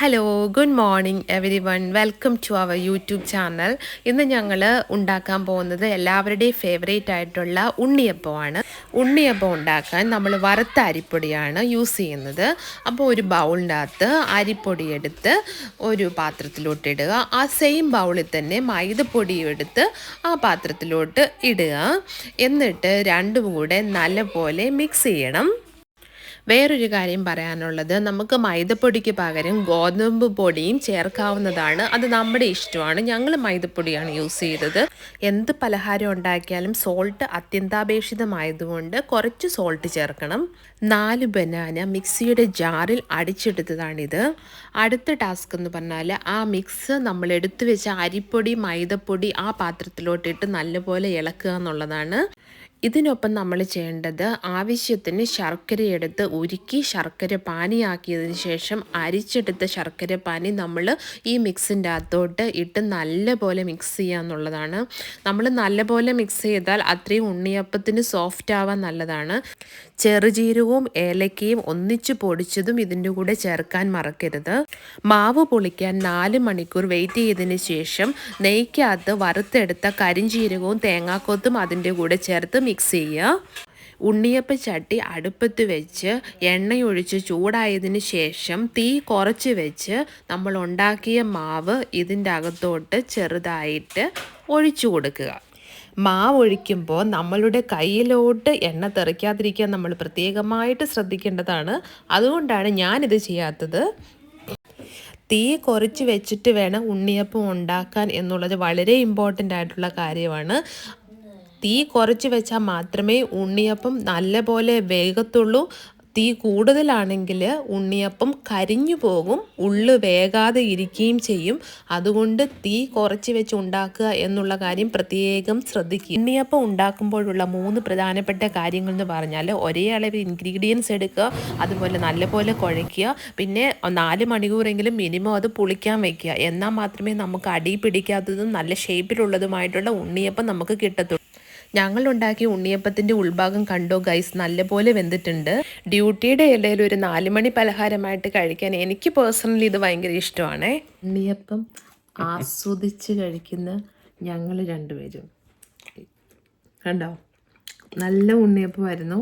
Hello good morning everyone welcome to our YouTube channel. ഇന്ന് ഞങ്ങൾ ഉണ്ടാക്കാൻ പോകുന്നത് എല്ലാവരുടെയും ഫേവറേറ്റ് ആയിട്ടുള്ള ഉണ്ണിയപ്പമാണ്. ഉണ്ണിയപ്പം ഉണ്ടാക്കാൻ നമ്മൾ വറുത്ത അരിപ്പൊടിയാണ് യൂസ് ചെയ്യുന്നത്. അപ്പോൾ ഒരു ബൗളിൻ്റെ അകത്ത് അരിപ്പൊടി എടുത്ത് ഒരു പാത്രത്തിലോട്ട് ഇടുക. ആ സെയിം ബൗളിൽ തന്നെ മൈദപ്പൊടിയും എടുത്ത് ആ പാത്രത്തിലോട്ട് ഇടുക. എന്നിട്ട് രണ്ടും കൂടെ നല്ലപോലെ മിക്സ് ചെയ്യണം. വേറൊരു കാര്യം പറയാനുള്ളത്, നമുക്ക് മൈദപ്പൊടിക്ക് പകരം ഗോതമ്പ് പൊടിയും ചേർക്കാവുന്നതാണ്. അത് നമ്മുടെ ഇഷ്ടമാണ്. ഞങ്ങൾ മൈദപ്പൊടിയാണ് യൂസ് ചെയ്തത്. എന്ത് പലഹാരം ഉണ്ടാക്കിയാലും സോൾട്ട് അത്യന്താപേക്ഷിതമായതുകൊണ്ട് കുറച്ച് സോൾട്ട് ചേർക്കണം. 4 ബനാന മിക്സിയുടെ ജാറിൽ അടിച്ചെടുത്തതാണിത്. അടുത്ത ടാസ്ക് എന്ന് പറഞ്ഞാൽ ആ മിക്സ് നമ്മൾ എടുത്തു വെച്ച അരിപ്പൊടി മൈദപ്പൊടി ആ പാത്രത്തിലോട്ടിട്ട് നല്ലപോലെ ഇളക്കുക എന്നുള്ളതാണ്. ഇതിനൊപ്പം നമ്മൾ ചെയ്യേണ്ടത് ആവശ്യത്തിന് ശർക്കര എടുത്ത് ഉരുക്കി ശർക്കര പാനിയാക്കിയതിന് ശേഷം അരിച്ചെടുത്ത ശർക്കര പാനി നമ്മൾ ഈ മിക്സിൻ്റെ അകത്തോട്ട് ഇട്ട് നല്ലപോലെ മിക്സ് ചെയ്യുക എന്നുള്ളതാണ്. നമ്മൾ നല്ലപോലെ മിക്സ് ചെയ്താൽ അത്രയും ഉണ്ണിയപ്പത്തിന് സോഫ്റ്റ് ആവാൻ നല്ലതാണ്. ചെറുജീരകവും ഏലക്കയും ഒന്നിച്ച് പൊടിച്ചതും ഇതിൻ്റെ കൂടെ ചേർക്കാൻ മറക്കരുത്. മാവ് പൊളിക്കാൻ 4 മണിക്കൂർ വെയിറ്റ് ചെയ്തതിന് ശേഷം നെയ്ക്കകത്ത് വറുത്തെടുത്ത കരിഞ്ജീരകവും തേങ്ങാക്കൊത്തും അതിൻ്റെ കൂടെ ചേർത്ത് മിക്സ് ചെയ്യുക. ഉണ്ണിയപ്പ ചട്ടി അടുപ്പത്ത് വെച്ച് എണ്ണയൊഴിച്ച് ചൂടായതിന് ശേഷം തീ കുറച്ച് വെച്ച് നമ്മൾ ഉണ്ടാക്കിയ മാവ് ഇതിൻ്റെ അകത്തോട്ട് ചെറുതായിട്ട് ഒഴിച്ചു കൊടുക്കുക. മാവ് ഒഴിക്കുമ്പോൾ നമ്മളുടെ കയ്യിലോട്ട് എണ്ണ തെറിക്കാതിരിക്കാൻ നമ്മൾ പ്രത്യേകമായിട്ട് ശ്രദ്ധിക്കേണ്ടതാണ്. അതുകൊണ്ടാണ് ഞാനിത് ചെയ്യാത്തത്. തീ കുറച്ച് വെച്ചിട്ട് വേണം ഉണ്ണിയപ്പം ഉണ്ടാക്കാൻ എന്നുള്ളത് വളരെ ഇമ്പോർട്ടൻ്റ് ആയിട്ടുള്ള കാര്യമാണ്. തീ കുറച്ച് വെച്ചാൽ മാത്രമേ ഉണ്ണിയപ്പം നല്ലപോലെ വേഗത്തുള്ളൂ. തീ കൂടുതലാണെങ്കിൽ ഉണ്ണിയപ്പം കരിഞ്ഞു പോകും, ഉള്ളു വേകാതെ ഇരിക്കുകയും ചെയ്യും. അതുകൊണ്ട് തീ കുറച്ച് വെച്ച് ഉണ്ടാക്കുക എന്നുള്ള കാര്യം പ്രത്യേകം ശ്രദ്ധിക്കുക. ഉണ്ണിയപ്പം ഉണ്ടാക്കുമ്പോഴുള്ള 3 പ്രധാനപ്പെട്ട കാര്യങ്ങൾ എന്ന് പറഞ്ഞാൽ ഒരേ അളവ് ഇൻഗ്രീഡിയൻസ് എടുക്കുക, അതുപോലെ നല്ലപോലെ കുഴയ്ക്കുക, പിന്നെ 4 മണിക്കൂറെങ്കിലും മിനിമം അത് പുളിക്കാൻ വയ്ക്കുക. എന്നാൽ മാത്രമേ നമുക്ക് അടി പിടിക്കാത്തതും നല്ല ഷേപ്പിലുള്ളതുമായിട്ടുള്ള ഉണ്ണിയപ്പം നമുക്ക് കിട്ടത്തുള്ളൂ. ഞങ്ങളുണ്ടാക്കിയ ഉണ്ണിയപ്പത്തിൻ്റെ ഉൾഭാഗം കണ്ടോ ഗൈസ്, നല്ലപോലെ വെന്തിട്ടുണ്ട്. ഡ്യൂട്ടിയുടെ ഇടയിൽ ഒരു 4 മണി പലഹാരമായിട്ട് കഴിക്കാൻ എനിക്ക് പേഴ്സണലി ഇത് ഭയങ്കര ഇഷ്ടമാണ്. ഉണ്ണിയപ്പം ആസ്വദിച്ച് കഴിക്കുന്ന ഞങ്ങൾ രണ്ടുപേരും കണ്ടോ, നല്ല ഉണ്ണിയപ്പമായിരുന്നു,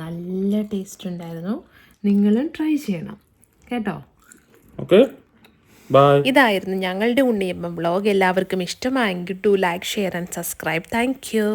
നല്ല ടേസ്റ്റ് ഉണ്ടായിരുന്നു. നിങ്ങളും ട്രൈ ചെയ്യണം കേട്ടോ. ഇതായിരുന്നു ഞങ്ങളുടെ ഉണ്ണിയപ്പം വ്ളോഗ്. എല്ലാവർക്കും ഇഷ്ടമായെങ്കിൽ to like share and subscribe. Thank U.